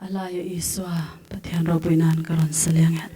Alaya iswa pathian robuinan karon saliangan.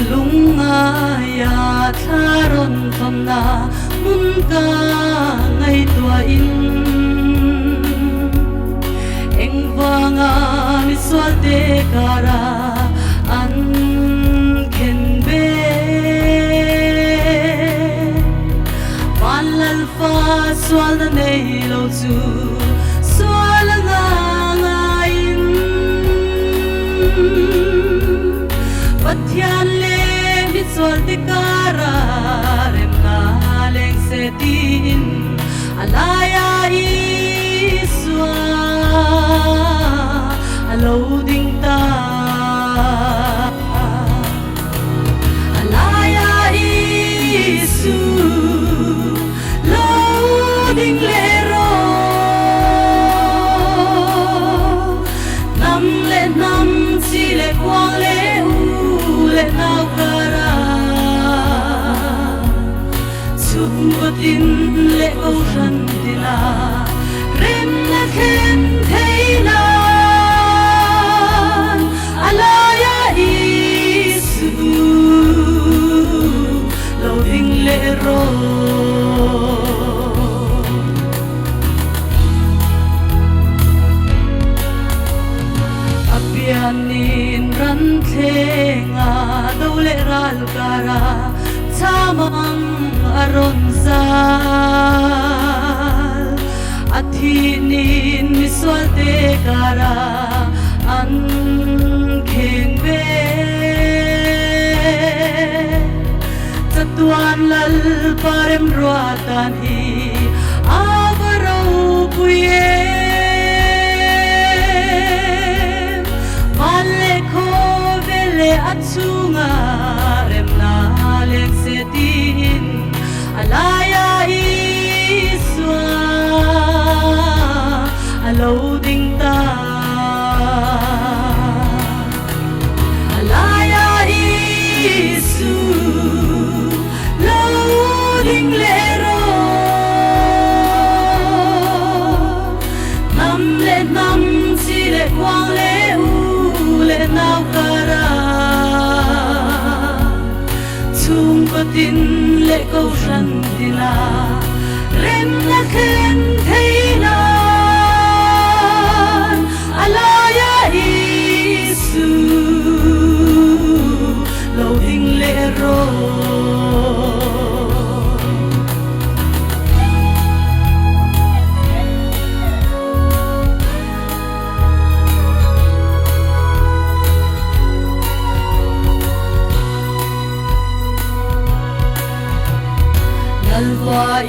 Tulungaya tharon thomna munka ngai tua in engwanga miswate kara an kenbe palal fa swal na nei lo chu swal nga ngain pathian le miswal te kara rem na leng setin alaya iswa alo ding ta alaya isu lo ding lero nam le nam si le kwang le le nau kara subatin le ocean dila rem na khen theina alaya isu loving le ro apianin ran thenga dole ral kara tamang aron zal athinin miswal te kara an khengbe chatuan lal parem ruatan hi avaro puye male ko vele achunga remna leng setin alaya iswa alo ding ta alaya isu lo ding lero nam le nam si le kwang le u le nau kara chung patin le câu shan dila rem na khen theina alaya isu lo ding le ro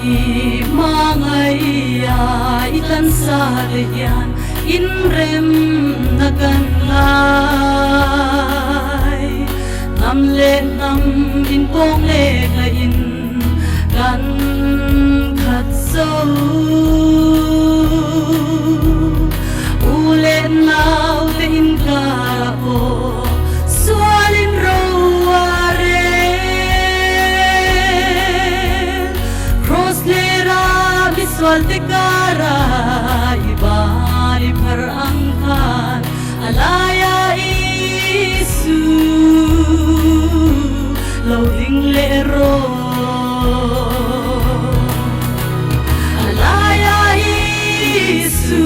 i mangai ya itan sa de yan in rem nagan lai nam le nam in pong le la in gan khat so u le nau te in kara o swalin ro swal te kara ibani par angkan alaya isu loading lero alaya isu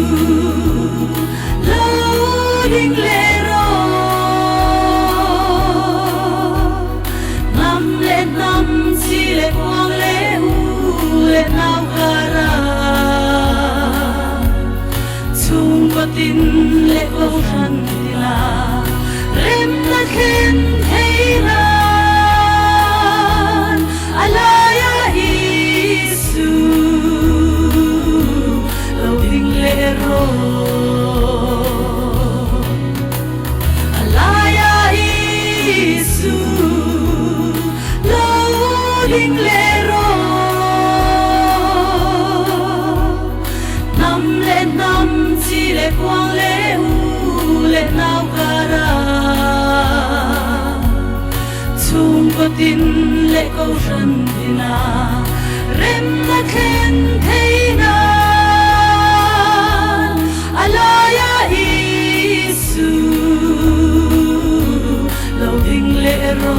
loading lero nam le nam si le kwang le u le nau kara tin le ocean dila rem na khen theina alaya isu quang le hu le nau kara chung có tin lệ câu rần na rem na khen thấy na alaya isu lâu ding lệ ro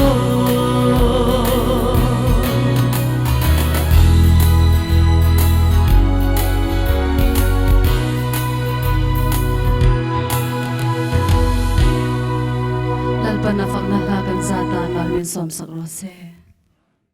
panafak na lagan zata malwin som sakro se